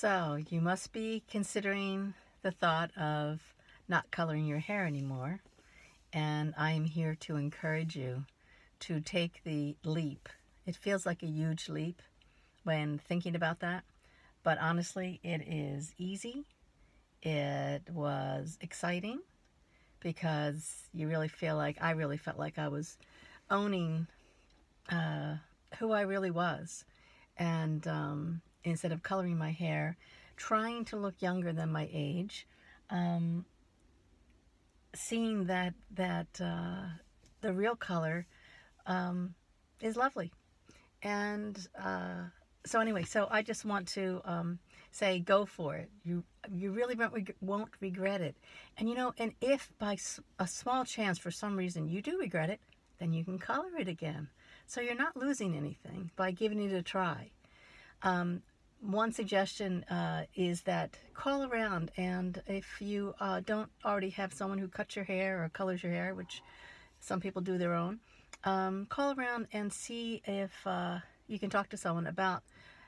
So, you must be considering the thought of not coloring your hair anymore, and I am here to encourage you to take the leap. It feels like a huge leap when thinking about that, but honestly, it is easy. It was exciting because you really feel like, I really felt like I was owning who I really was. And instead of coloring my hair, trying to look younger than my age, seeing that the real color is lovely. And so anyway, so I just want to say, go for it. You really won't regret it. And and if by a small chance for some reason you do regret it, then you can color it again. So you're not losing anything by giving it a try. One suggestion is that call around, and if you don't already have someone who cuts your hair or colors your hair, which some people do their own, call around and see if you can talk to someone about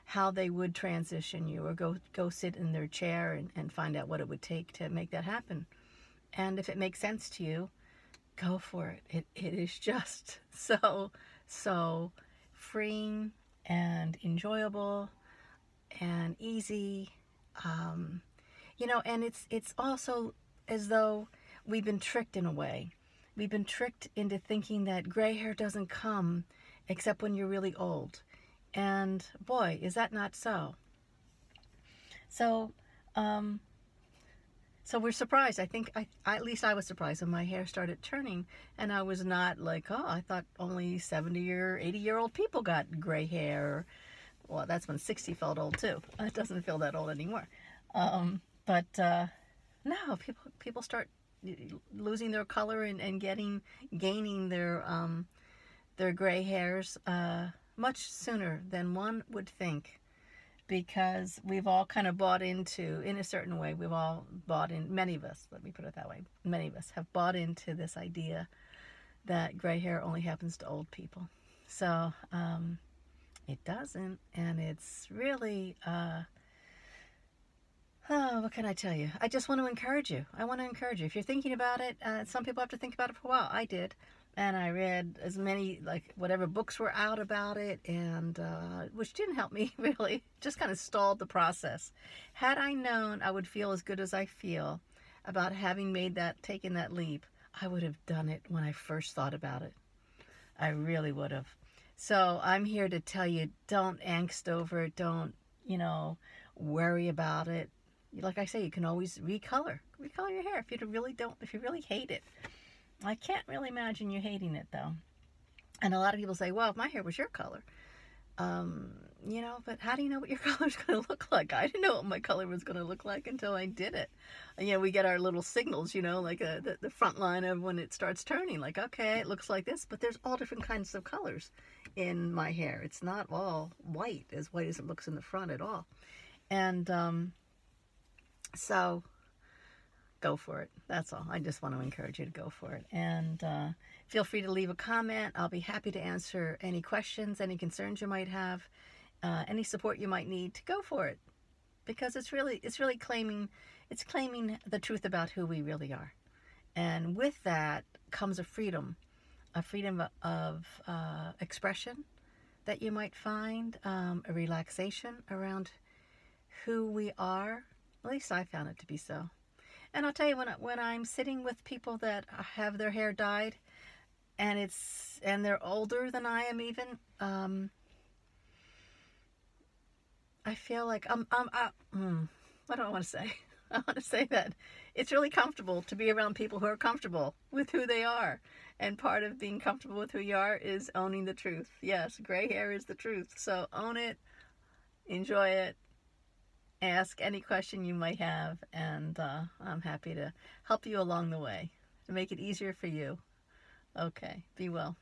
how they would transition you, or go sit in their chair and find out what it would take to make that happen. And if it makes sense to you, go for it. It is just so freeing and enjoyable and easy, and it's also as though we've been tricked in a way. We've been tricked into thinking that gray hair doesn't come except when you're really old, and boy, is that not so. So so we're surprised. I think at least I was surprised when my hair started turning, and I was not like, oh, I thought only 70 or 80-year-old people got gray hair. Well, that's when 60 felt old too. It doesn't feel that old anymore. But no, people start losing their color and gaining their gray hairs much sooner than one would think, because we've all kind of bought into, in a certain way, we've all bought in, many of us, let me put it that way, many of us have bought into this idea that gray hair only happens to old people. So it doesn't, and it's really, oh, what can I tell you? I just want to encourage you. I want to encourage you. If you're thinking about it, some people have to think about it for a while. I did. And I read as many, like, whatever books were out about it, and which didn't help me, really. Just kind of stalled the process. Had I known I would feel as good as I feel about having taken that leap, I would have done it when I first thought about it. I really would have. So I'm here to tell you, don't angst over it. Don't, worry about it. Like I say, you can always recolor your hair if you really hate it. I can't really imagine you hating it, though. And a lot of people say, well, if my hair was your color, but how do you know what your color's going to look like? I didn't know what my color was going to look like until I did it. We get our little signals, like the front line of when it starts turning, like, okay, it looks like this, but there's all different kinds of colors in my hair. It's not all white as it looks in the front at all. And so go for it. That's all. I just want to encourage you to go for it. And feel free to leave a comment. I'll be happy to answer any questions, any concerns you might have, any support you might need to go for it. Because it's really claiming the truth about who we really are. And with that comes a freedom of expression that you might find, a relaxation around who we are. At least I found it to be so. And I'll tell you, when I'm sitting with people that have their hair dyed, and they're older than I am even, I feel like what do I want to say? I want to say that it's really comfortable to be around people who are comfortable with who they are. And part of being comfortable with who you are is owning the truth. Yes, gray hair is the truth. So own it, enjoy it. Ask any question you might have, and I'm happy to help you along the way to make it easier for you. Okay, be well.